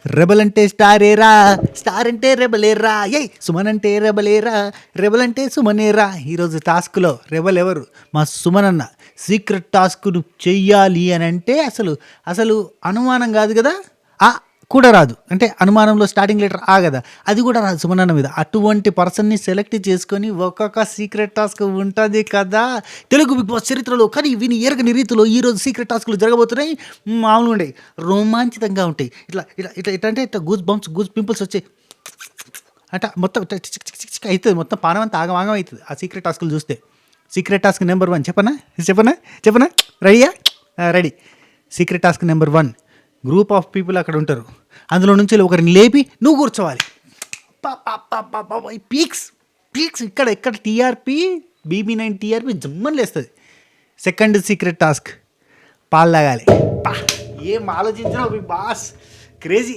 Rebel అంటే స్టారేరా, star అంటే రెబలేరా, ఏయ్ సుమన్ అంటే రెబలేరా, రెబల్ అంటే సుమనేరా. ఈరోజు టాస్క్లో రెబల్ ఎవరు? మా సుమన్ అన్న. సీక్రెట్ టాస్క్ను చెయ్యాలి అని అంటే అసలు అసలు అనుమానం కాదు కదా, ఆ కూడా రాదు. అంటే అనుమానంలో స్టార్టింగ్ లెటర్ ఆ కదా, అది కూడా రాదు సుమన్ అన్న మీద. అటువంటి పర్సన్ని సెలెక్ట్ చేసుకొని ఒక్కొక్క సీక్రెట్ టాస్క్ ఉంటుంది కదా తెలుగు బిగ్ బాస్ చరిత్రలో. కానీ విని ఎరగని రీతిలో ఈరోజు సీక్రెట్ టాస్క్లు జరగబోతున్నాయి. మామూలుగా ఉంటాయి, రోమాంచితంగా ఉంటాయి. ఇట్లా ఇట్లా ఇట్లా ఇట్లా అంటే ఇట్లా గూస్ బంప్స్, గూస్ పింపుల్స్ వచ్చాయి అంటే మొత్తం ఇట్లా చిక్ చిక్ చిక్ చిక్ అవుతుంది. మొత్తం పానం అంతా ఆగమాగం అవుతుంది ఆ సీక్రెట్ టాస్క్లు చూస్తే. సీక్రెట్ టాస్క్ నెంబర్ 1 చెప్పనా చెప్పనా చెప్పనా? రెడీయా? Ready. Secret task number 1, group of people అక్కడ ఉంటారు. అందులో నుంచి ఒకరిని లేపి నువ్వు కూర్చోవాలి. పీక్స్ పీక్స్ ఇక్కడ ఇక్కడ టీఆర్పీ BB9 టీఆర్పీ జమ్మని లేస్తుంది. సెకండ్ సీక్రెట్ టాస్క్, పాలు తాగాలి. ఏం ఆలోచించినావు బిగ్ బాస్, క్రేజీ.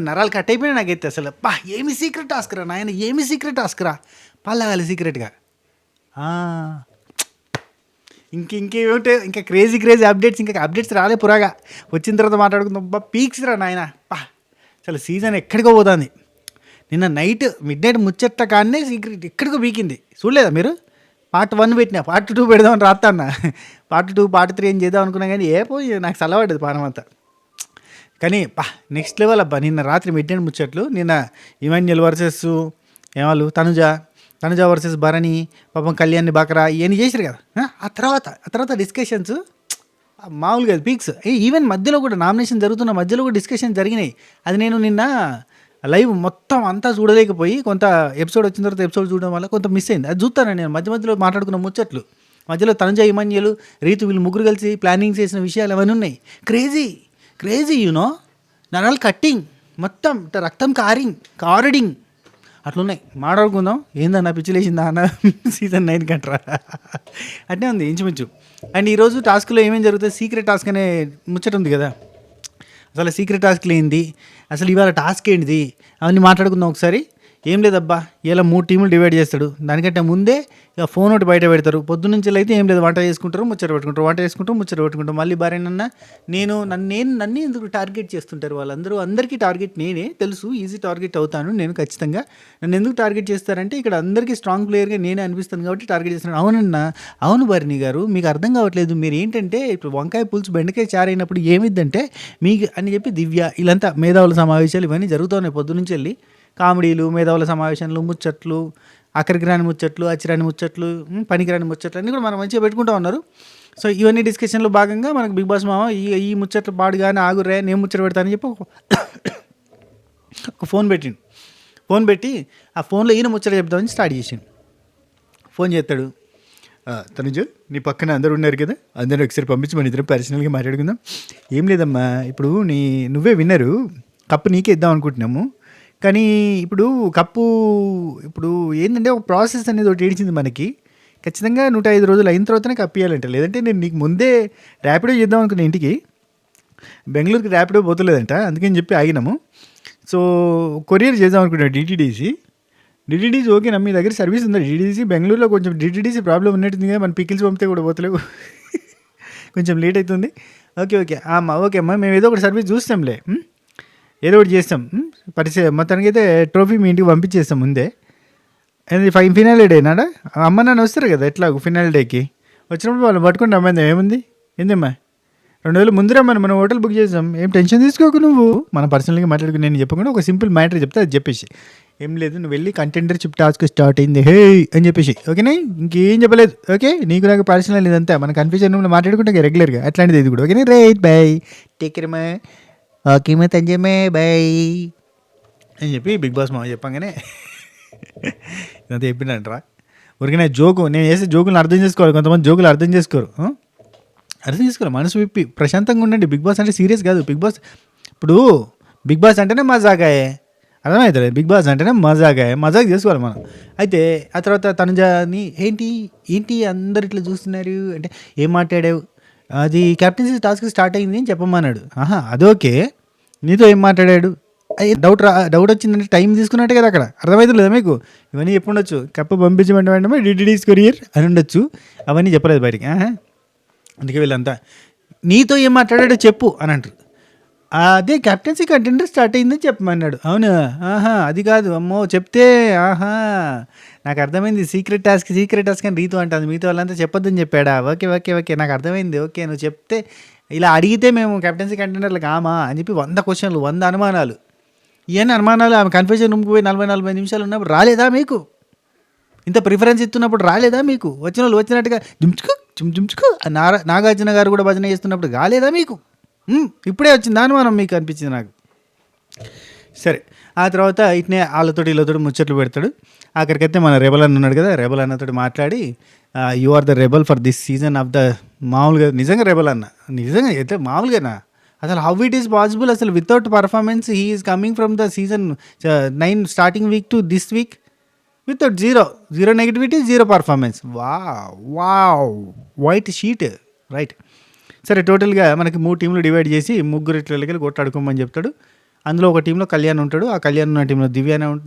నరాలు కట్ అయిపోయినా నాకైతే అసలు. ఏమి సీక్రెట్ టాస్క్ రా నాయన, ఏమి సీక్రెట్ టాస్క్ రా. పాలు తాగాలి సీక్రెట్గా. ఇంకేమిటే ఇంకా క్రేజీ క్రేజీ అప్డేట్స్, ఇంకా అప్డేట్స్ రాలే పురాగా. వచ్చిన తర్వాత మాట్లాడుకుందాం. పీక్స్ రా నాయన. అసలు సీజన్ ఎక్కడికో పోతుంది. నిన్న నైట్ మిడ్-నైట్ ముచ్చట్ల కాడనే సీక్రెట్ ఎక్కడికో పీకింది. చూడలేదా మీరు? పార్ట్ 1 పెట్టినా, పార్ట్ 2 పెడదామని రాస్తా అన్న. పార్ట్ 2 పార్ట్ 3 ఏం చేద్దాం అనుకున్నా కానీ పోయి నాకు చల్లబడ్డది పానం అంతా. కానీ నెక్స్ట్ లెవెల్ అబ్బా. నిన్న రాత్రి మిడ్-నైట్ ముచ్చట్లు, నిన్న ఇమాన్యుయల్ వర్సెస్ ఏమాళ్ళు తనుజ వర్సెస్ భరణి, పాపం కళ్యాణ్ బకరా ఇవన్నీ చేశారు కదా. ఆ తర్వాత డిస్కషన్స్ మామూలుగా పీక్స్. ఈవెన్ మధ్యలో కూడా నామినేషన్ జరుగుతున్న మధ్యలో కూడా డిస్కషన్ జరిగినాయి. అది నేను నిన్న లైవ్ మొత్తం అంతా చూడలేకపోయి, కొంత ఎపిసోడ్ వచ్చిన తర్వాత ఎపిసోడ్ చూడడం వల్ల కొంత మిస్ అయింది. అది చూస్తాను నేను మధ్యలో మాట్లాడుకున్న ముచ్చట్లు. మధ్యలో తనుజ, ఇమాన్యుయల్, రీతు వీళ్ళు ముగ్గురు కలిసి ప్లానింగ్ చేసిన విషయాలు అవన్నీ ఉన్నాయి. Crazy you know. నరాలు కట్టింగ్, మొత్తం రక్తం కారడింగ్ అట్లున్నాయి. మాట్లాడుకుందాం. ఏందన్నా పిచ్చిలేసిందా అన్న సీజన్ 9 కంటరా అట్నే ఉంది ఇంచుమించు. అండ్ ఈరోజు టాస్క్లో ఏమేమి జరుగుతుంది, సీక్రెట్ టాస్క్ అనే ముచ్చట ఉంది కదా. అసలు సీక్రెట్ టాస్క్లు ఏంది, అసలు ఇవాళ టాస్క్ ఏంటిది, అవన్నీ మాట్లాడుకుందాం ఒకసారి. ఏం లేదబ్బా, ఇలా 3 టీములు డివైడ్ చేస్తాడు. దానికంటే ముందే ఇక ఫోన్ ఒకటి బయట పెడతారు. పొద్దున్నుంచి అయితే ఏం లేదు, వంట చేసుకుంటారు, ముచ్చట పెట్టుకుంటారు. మళ్ళీ భార్యనన్న నన్ను ఎందుకు టార్గెట్ చేస్తుంటారు వాళ్ళందరూ. అందరికీ టార్గెట్ నేనే, తెలుసు, ఈజీ టార్గెట్ అవుతాను నేను ఖచ్చితంగా. నన్ను ఎందుకు టార్గెట్ చేస్తారంటే ఇక్కడ అందరికీ స్ట్రాంగ్ ప్లేయర్గా నేనే అనిపిస్తాను కాబట్టి టార్గెట్ చేస్తున్నాను. అవును భరణి గారు, మీకు అర్థం కావట్లేదు. మీరు ఏంటంటే ఇప్పుడు వంకాయ పులుసు బెండకాయ చారైనప్పుడు ఏమిద్దంటే మీకు అని చెప్పి దివ్య వీళ్ళంతా మేధావుల సమావేశాలు ఇవన్నీ జరుగుతున్నాయి పొద్దునుంచి వెళ్ళి. కామెడీలు, మేధావుల సమావేశాలు, ముచ్చట్లు, అక్కడికి రాని ముచ్చట్లు, అచ్చిరాని ముచ్చట్లు, పనికిరాని ముచ్చట్లు అన్నీ కూడా మనం మంచిగా పెట్టుకుంటూ ఉన్నారు. సో ఇవన్నీ డిస్కషన్లో భాగంగా మనకు బిగ్ బాస్ మామ ఈ ముచ్చట్లు పాడుగానే ఆగురే, నేను ముచ్చట పెడతానని చెప్పి ఒక ఫోన్ పెట్టి ఆ ఫోన్లో ఈయన ముచ్చట చెప్తామని స్టార్ట్ చేసిండు. ఫోన్ చేస్తాడు, తనుజ నీ పక్కన అందరూ ఉన్నారు కదా, అందరూ ఒకసారి పంపించి మన ఇద్దరం పర్సనల్గా మాట్లాడుకుందాం. ఏం లేదమ్మా, ఇప్పుడు నువ్వే విన్నరు, కప్పు నీకే ఇద్దాం అనుకుంటున్నాము. కానీ ఇప్పుడు కప్పు ఇప్పుడు ఏంటంటే ఒక ప్రాసెస్ అనేది ఒకటి ఏడిచింది మనకి. ఖచ్చితంగా 105 రోజులు అయిన తర్వాతనే కప్పు ఇవ్వాలంట. లేదంటే నేను నీకు ముందే ర్యాపిడో చేద్దాం అనుకున్న ఇంటికి, బెంగళూరుకి ర్యాపిడో పోతలేదంట, అందుకని చెప్పి ఆగినాము. సో కొరియర్ చేద్దాం అనుకున్నాను, డిటీడీసీ ఓకేనా, మీ దగ్గర సర్వీస్ ఉందా డిటీడీసీ? బెంగళూరులో కొంచెం డిటీడీసీ ప్రాబ్లం ఉన్నట్టుంది కదా, మన పికిల్స్ పంపితే కూడా పోతలేవు, కొంచెం లేట్ అవుతుంది. ఓకే అమ్మా, మేము ఏదో ఒకటి సర్వీస్ చూస్తాంలే, ఏదో ఒకటి చేస్తాం. మొత్తానికి అయితే ట్రోఫీ మీ ఇంటికి పంపించేస్తాం ముందే. అది ఫినాల్ డే నాడా అమ్మ నాన్న వస్తారు కదా ఎట్లా ఫినాల్ డేకి, వచ్చినప్పుడు వాళ్ళు పట్టుకుని రమ్మంది. ఏముంది ఏందమ్మా, 2 రోజులు ముందు రమ్మని మనం హోటల్ బుక్ చేసాం, ఏం టెన్షన్ తీసుకోకు నువ్వు. మనం పర్సనల్గా మాట్లాడుకుని నేను చెప్పకుండా ఒక సింపుల్ మ్యాటర్ చెప్తే అది చెప్పేసి, ఏం లేదు నువ్వు వెళ్ళి కంటెండర్షిప్ టాస్క్ స్టార్ట్ అయింది హే అని చెప్పేసి, ఓకేనా, ఇంకేం చెప్పలేదు. ఓకే, నీకు నాకు పర్సనల్ ఇదంతా మన కన్ఫ్యూజన్ రూమ్లో మాట్లాడుకుంటే రెగ్యులర్గా అట్లాంటిది ఇది కూడా. ఓకేనా, రైట్ బై, టేక్ కేర్ మా, ఓకే మే తంజమే బై అని చెప్పి బిగ్ బాస్ మామ చెప్పంగానే ఇదంతా చెప్పిండంటరా. ఊరికనే జోకు, నేను చేసే జోకులను అర్థం చేసుకోవాలి. కొంతమంది జోకులు అర్థం చేసుకోరు, మనసు విప్పి ప్రశాంతంగా ఉండండి. బిగ్ బాస్ అంటే సీరియస్ కాదు. బిగ్ బాస్ అంటేనే మజాగాయే, అర్థమవుతుంది. బిగ్ బాస్ అంటేనే మజాక్ చేసుకోవాలి మనం. అయితే ఆ తర్వాత తనుజని ఏంటి అందరు ఇట్లా చూస్తున్నారు అంటే, ఏం మాట్లాడావు, అది క్యాప్టెన్సీ టాస్క్ స్టార్ట్ అయింది అని చెప్పమన్నాడు. అదోకే, నీతో ఏం మాట్లాడాడు, డౌట్ వచ్చిందంటే టైం తీసుకున్నట్టే కదా అక్కడ, అర్థమవుతుంది లేదా మీకు? ఇవన్నీ చెప్పుండొచ్చు, కప్పు పంపించమంటే వెంటనే డిటీడీస్ కొరియర్ అని ఉండొచ్చు, అవన్నీ చెప్పలేదు బయటికి. అందుకే వీళ్ళంతా నీతో ఏం మాట్లాడాడో చెప్పు అని అంటారు. అదే కెప్టెన్సీ కంటెండర్ స్టార్ట్ అయిందని చెప్పమన్నాడు. అవునా? ఆహా! అది కాదు. అమ్మో! చెప్తే ఆహా! నాకు అర్థమైంది. సీక్రెట్ టాస్క్ అని రీతు అంటాంది. మిగతా వాళ్ళంతా చెప్పొద్దని చెప్పాడా? ఓకే. ఓకే. ఓకే. నాకు అర్థమైంది. ఓకే. నువ్వు చెప్తే ఇలా అడిగితే మేము కెప్టెన్సీ కంటెండర్లు కామా అని చెప్పి 100 క్వెషన్లు, 100 అనుమానాలు. ఇయన్నీ అనుమానాలు ఆమె కన్ఫ్యూజన్ రూమ్‌కి పోయి 40, 45 నిమిషాలు ఉన్నప్పుడు రాలేదా మీకు? ఇంత ప్రిఫరెన్స్ ఇస్తున్నప్పుడు రాలేదా మీకు? వచ్చినోళ్ళు వచ్చినట్టుగా డుమ్చుకు డుమ్చుకు నాగార్జున గారు కూడా భజన చేస్తున్నప్పుడు రాలేదా మీకు? ఇప్పుడే వచ్చిందా అనుమానం మీకు అనిపించింది నాకు. సరే, ఆ తర్వాత ఇట్నే వాళ్ళతోటి వీళ్ళతోటి ముచ్చట్లు పెడతాడు. ఆఖరికైతే మన రెబల్ అన్న ఉన్నాడు కదా, రెబల్ అన్నతోటి మాట్లాడి you are the rebel for this season of the మామూలుగా నిజంగా రెబల్ అన్న నిజంగా అయితే మామూలుగానా అసలు హౌ ఇట్ ఈస్ పాసిబుల్ అసలు without performance he is coming from the season 9 starting week to this week without zero negativity, zero performance. Wow white sheet right. సరే, టోటల్గా మనకి 3 టీంలు డివైడ్ చేసి ముగ్గురు ఇట్లకి కొట్లాడుకోమని చెప్తాడు. అందులో ఒక టీంలో కళ్యాణ్ ఉంటాడు. ఆ కళ్యాణ్ ఉన్న టీంలో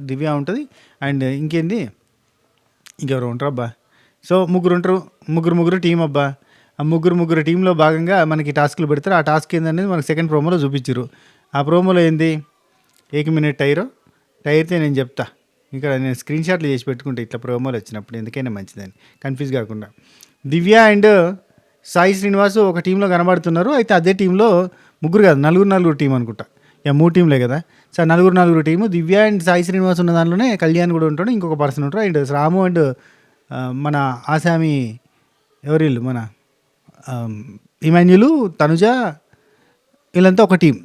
దివ్య ఉంటుంది. అండ్ ఇంకేంది ఇంకెవరు ఉంటారు అబ్బా. సో ముగ్గురు ఉంటారు. ముగ్గురు టీం అబ్బా. ఆ ముగ్గురు టీంలో భాగంగా మనకి టాస్క్లు పెడతారు. ఆ టాస్క్ ఏందనేది మనకి సెకండ్ ప్రోమోలో చూపించారు. ఆ ప్రోమోలో ఏంది, 1 మినిట్ టైర్తే నేను చెప్తా. ఇక్కడ నేను స్క్రీన్ షాట్లు చేసి పెట్టుకుంటే ఇట్లా ప్రోమోలు వచ్చినప్పుడు ఎందుకైనా మంచిదని కన్ఫ్యూజ్ కాకుండా. దివ్య అండ్ సాయి శ్రీనివాస్ ఒక టీంలో కనబడుతున్నారు. అయితే అదే టీంలో ముగ్గురు కాదు, నలుగురు టీం అనుకుంటా. 3 టీంలే కదా. సో నలుగురు team. Divya and Sai Srinivas ఉన్న దాంట్లోనే కళ్యాణ్ కూడా ఉంటాడు, ఇంకొక పర్సన్ ఉంటారు. అండ్ రాము అండ్ మన ఆసామి ఎవరిల్లు మన ఇమాన్యులు, తనుజ, వీళ్ళంతా ఒక టీం.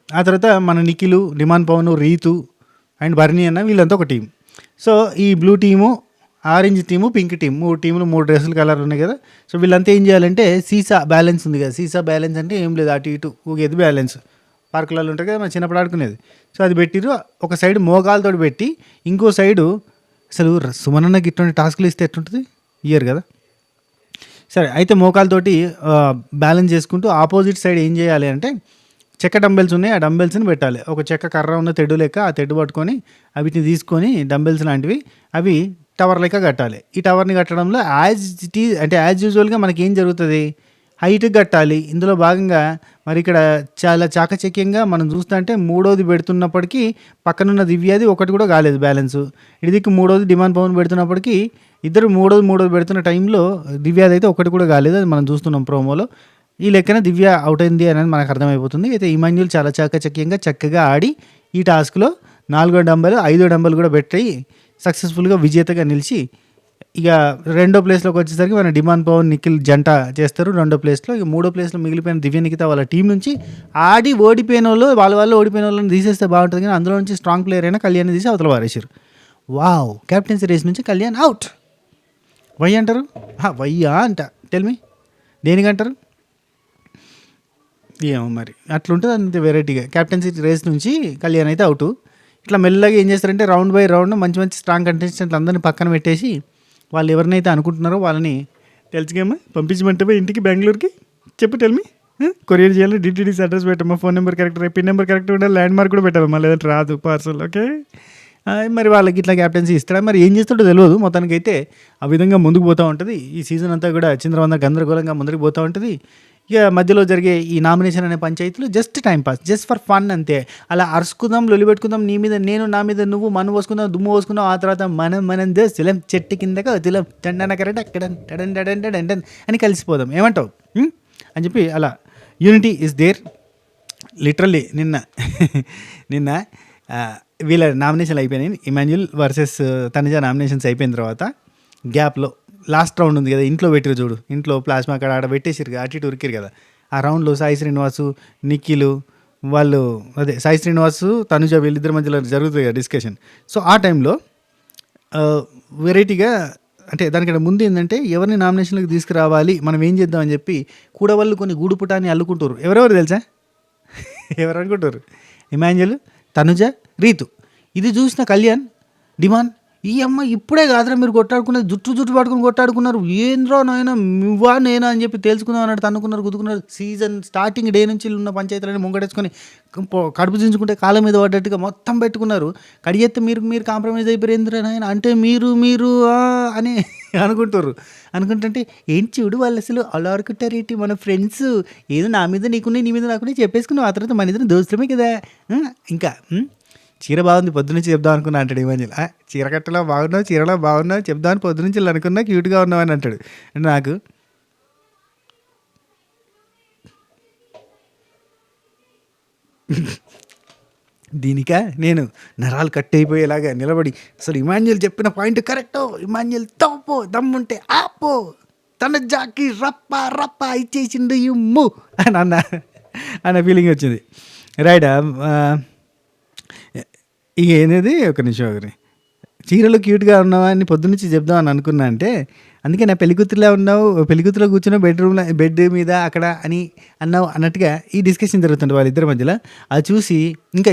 ఆ తర్వాత మన నిఖిలు, డిమాన్ పవన్, రీతు అండ్ బర్నీ అన్న వీళ్ళంతా ఒక టీం. సో ఈ blue team, orange team, pink team, 3 టీములు 3 డ్రెస్సులు కలర్ ఉన్నాయి కదా. సో వీళ్ళంతా ఏం చేయాలంటే సీసా బ్యాలెన్స్ ఉంది కదా, సీసా బ్యాలెన్స్ అంటే ఏం లేదు, అటు ఇటు ఊగేది బ్యాలెన్స్. పార్కులలో ఉంటుంది కదా మన చిన్నప్పుడు ఆడుకునేది. సో అది పెట్టిరు. ఒక సైడ్ మోగాలతో పెట్టి, ఇంకో సైడు అసలు సుమనన్నకి ఇటువంటి టాస్క్లు ఇస్తే ఎట్లుంటుంది, ఇయర్ కదా. సరే, అయితే మోకాలతోటి బ్యాలెన్స్ చేసుకుంటూ ఆపోజిట్ సైడ్ ఏం చేయాలి అంటే చెక్క డంబెల్స్ ఉన్నాయి, ఆ డంబెల్స్ని పెట్టాలి. ఒక చెక్క కర్ర ఉన్న తెడ్డు లెక్క ఆ తెడ్డు పట్టుకొని వీటిని తీసుకొని డంబెల్స్ లాంటివి అవి టవర్ లెక్క కట్టాలి. ఈ టవర్ని కట్టడంలో యాజ్ యూజువల్గా మనకి ఏం జరుగుతుంది, హైట్కి కట్టాలి. ఇందులో భాగంగా మరి ఇక్కడ చాలా చాకచక్యంగా మనం చూస్తుంటే 3వది పెడుతున్నప్పటికీ పక్కనున్న దివ్యాది ఒకటి కూడా కాలేదు బ్యాలెన్సు. ఇదికి 3వది డిమాండ్ పవన్ పెడుతున్నప్పటికీ ఇద్దరు 3వది పెడుతున్న టైంలో దివ్యాది అయితే ఒకటి కూడా కాలేదు. అది మనం చూస్తున్నాం ప్రోమోలో. ఈ లెక్కన దివ్య అవుట్ అయింది అనేది మనకు అర్థమైపోతుంది. అయితే ఇమాన్యుల్ చాలా చాకచక్యంగా చక్కగా ఆడి ఈ టాస్క్లో 4వ డంబెల్ 5వ డంబెల్ కూడా పెట్టి సక్సెస్ఫుల్గా విజేతగా నిలిచి ఇక 2వ ప్లేస్లోకి వచ్చేసరికి మన డిమాండ్ పవన్, నిఖిల్ జంట చేస్తారు 2వ ప్లేస్లో. ఇక 3వ ప్లేస్లో మిగిలిపోయిన దివ్య నిఖిత వాళ్ళ టీం నుంచి ఆడి ఓడిపోయిన వాళ్ళు ఓడిపోయిన వాళ్ళని తీసేస్తే బాగుంటుంది. కానీ అందులో నుంచి స్ట్రాంగ్ ప్లేయర్ అయినా కళ్యాణ్ తీసి అవతల వారేసారు. వావ్, కెప్టెన్సీ రేస్ నుంచి కళ్యాణ్ అవుట్. వై అంటారు, వయ్యా అంట, టెల్మి దేనికంటారు ఏమో మరి, అట్లుంటుంది అంతే వెరైటీగా. కెప్టెన్సీ రేస్ నుంచి కళ్యాణ్ అయితే అవుట్. ఇట్లా మెల్లగా ఏం చేస్తారంటే రౌండ్ బై రౌండ్ మంచి స్ట్రాంగ్ కంటెస్టెంట్లు అందరినీ పక్కన పెట్టేసి వాళ్ళు ఎవరినైతే అనుకుంటున్నారో వాళ్ళని తెలుసుకేమో పంపించమంటే ఇంటికి బెంగళూరుకి చెప్పు, టెల్మి కొరియర్ చేయాలి, డిటీడీస్ అడ్రస్ పెట్టమ్మా, phone number correct, pin number correct ఉండాలి, ల్యాండ్ మార్క్ కూడా పెట్టాలమ్మా, లేదంటే రాదు పార్సల్. ఓకే, మరి వాళ్ళకి ఇట్లా క్యాప్టెన్సీ ఇస్తాడా, మరి ఏం చేస్తాడో తెలియదు. మొత్తానికి అయితే ఆ విధంగా ముందుకు పోతూ ఉంటుంది. ఈ సీజన్ అంతా కూడా చింద్రవంద గందరగోళంగా ముందుకు పోతూ ఉంటుంది. ఇక మధ్యలో జరిగే ఈ నామినేషన్ అనే పంచాయతీలు just timepass, just for fun అంతే. అలా అరుచుకుందాం, లొలి పెట్టుకుందాం, నీ మీద నేను, నా మీద నువ్వు, మను పోసుకుందాం, దుమ్ము పోసుకుందాం, ఆ తర్వాత మనం దోస్తులం చెట్టు కిందగా వదిలం టండన కరెక్ట్ అక్కడ టడన్ టడన్ టడన్ టన్ అని కలిసిపోదాం, ఏమంటావు అని చెప్పి అలా యూనిటీ ఇస్ దేర్. లిటరల్లీ నిన్న వీళ్ళ నామినేషన్లు అయిపోయినాయి. ఇమాన్యుల్ వర్సెస్ తనుజ నామినేషన్స్ అయిపోయిన తర్వాత గ్యాప్లో లాస్ట్ రౌండ్ ఉంది కదా, ఇంట్లో పెట్టిరు చూడు, ఇంట్లో ప్లాస్మా అక్కడ ఆడ పెట్టేసిరు, అటు ఇటు ఉరికిరు కదా. ఆ రౌండ్లో సాయి శ్రీనివాసు, నిఖిలు వాళ్ళు, అదే సాయి శ్రీనివాసు, తనుజ వీళ్ళిద్దరి మధ్యలో జరుగుతుంది కదా డిస్కషన్. సో ఆ టైంలో వెరైటీగా అంటే దానికంటే ముందు ఏంటంటే ఎవరిని నామినేషన్లకు తీసుకురావాలి, మనం ఏం చేద్దాం అని చెప్పి కూడవళ్ళు కొన్ని గూడుపుటాన్ని అల్లుకుంటారు. ఎవరెవరు తెలుసా, ఎవరు అనుకుంటారు, ఇమాన్యుల్, తనుజ, రీతు. ఇది చూసిన కళ్యాణ్ డిమాండ్, ఈ అమ్మ ఇప్పుడే కాదురా మీరు కొట్టాడుకున్నది, జుట్టు పట్టుకుని కొట్టాడుకున్నారు, ఏంద్రో నాయన నువ్వా నేనా అని చెప్పి తెలుసుకుందాం అన్నట్టు అనుకున్నారు, గుద్దుకున్నారు. సీజన్ స్టార్టింగ్ డే నుంచి ఉన్న పంచాయతీలని ముంగడేసుకొని కడుపు దించుకుంటే కాళ్ళ మీద పడ్డట్టుగా మొత్తం పెట్టుకున్నారు. కడిగెత్తే మీరు కాంప్రమైజ్ అయిపోయిందిరా నాయన అంటే మీరు అని అనుకుంటారు. అనుకుంటుంటే ఏంటి చూడు వాళ్ళు అసలు అలా అనుకుంటారేంటి మన ఫ్రెండ్స్, ఏదో నా మీద నీకున్నాయి, నీ మీద నాకున్నాయి చెప్పేసుకున్నావు. ఆ తర్వాత మన ఇద్దరం దోస్తులమే కదా. ఇంకా చీర బాగుంది పొద్దునుంచి చెప్దాం అనుకున్నా అంటాడు ఇమాన్యుల్. చీర కట్టలో బాగున్నావు, చీరలో బాగున్నావు చెప్దామని పొద్దునుంచి అనుకున్నా, క్యూట్గా ఉన్నావు అని అంటాడు. అంటే నాకు దీనిక నేను నరాలు కట్ అయిపోయేలాగా నిలబడి అసలు ఇమాన్యుల్ చెప్పిన పాయింట్ కరెక్టో, ఇమాన్యుల్ తోపో, దమ్ముంటే ఆపో, తన జాకి రప్ప రప్ప ఇచ్చేసిండు ఇమ్ము అని అన్న ఫీలింగ్ వచ్చింది. రైట్. ఇక ఏంది ఒక నిమిషం ఒకరి చీరలో క్యూట్గా ఉన్నావా అని పొద్దున్నుంచి చెప్దాం అని అనుకున్నా. అంటే అందుకే నా పెళ్ళికూతురులా ఉన్నావు, పెళ్ళికూతురులో కూర్చున్నావు బెడ్రూమ్లో, బెడ్ మీద అక్కడ అని అన్నావు అన్నట్టుగా ఈ డిస్కషన్ జరుగుతుంది వాళ్ళిద్దరి మధ్యలో. అది చూసి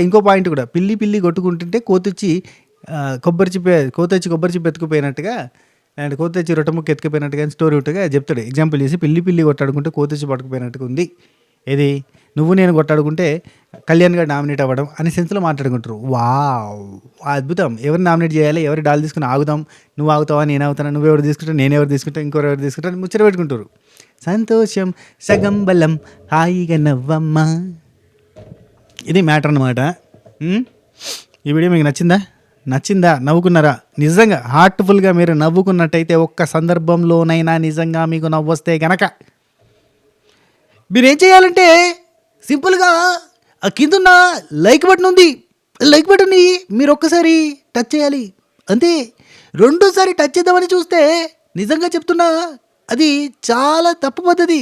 ఇంకో పాయింట్ కూడా, పిల్లి కొట్టుకుంటుంటే కోతొచ్చి కొబ్బరి చిప్ప ఎత్తుకుపోయినట్టుగా అండ్ కోతొచ్చి రొట్టెముక్క ఎత్తుకుపోయినట్టుగా స్టోరీ ఉంటగా చెప్తాడు. ఎగ్జాంపుల్ చేసి పిల్లి కొట్టాడుకుంటే కోతొచ్చి పట్టుకుపోయినట్టుగా ఉంది. ఏది నువ్వు నేను కొట్టాడుకుంటే కళ్యాణ్ గారు నామినేట్ అవ్వడం అనే సెన్స్లో మాట్లాడుకుంటారు. వావ్, అద్భుతం. ఎవరు నామినేట్ చేయాలి, ఎవరి డాల్ తీసుకుని ఆగుదాం, నువ్వు ఆగుతావా నేను ఆగుతాను, నువ్వెవరు తీసుకుంటావు నేనెవరు తీసుకుంటావు, ఇంకొకరు తీసుకుంటావు అని ముచ్చట పెట్టుకుంటారు. సంతోషం సగం బలం హాయిగా నవ్వమ్మా. ఇది మ్యాటర్ అనమాట. ఈ వీడియో మీకు నచ్చిందా? నవ్వుకున్నారా? నిజంగా హార్ట్ఫుల్గా మీరు నవ్వుకున్నట్టయితే ఒక్క సందర్భంలోనైనా నిజంగా మీకు నవ్వొస్తే గనక మీరేం చేయాలంటే సింపుల్గా ఆ కిందున్న లైక్ బటన్ ఉంది, లైక్ బటన్ని మీరు ఒక్కసారి టచ్ చేయాలి అంతే. రెండోసారి టచ్ చేద్దామని చూస్తే నిజంగా చెప్తున్నా అది చాలా తప్పు పద్ధతి.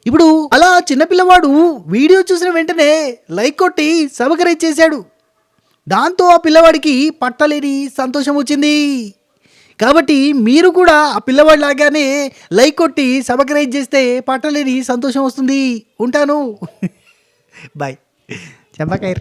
ఇప్పుడు అలా చిన్నపిల్లవాడు వీడియో చూసిన వెంటనే లైక్ కొట్టి సబ్స్క్రైబ్ చేశాడు. దాంతో ఆ పిల్లవాడికి పట్టలేని సంతోషం వచ్చింది. కాబట్టి మీరు కూడా ఆ పిల్లవాడి లాగానే లైక్ కొట్టి సబ్స్క్రైబ్ చేస్తే పట్టలేని సంతోషం వస్తుంది. ఉంటాను. బాయ్. చెంపకైర్.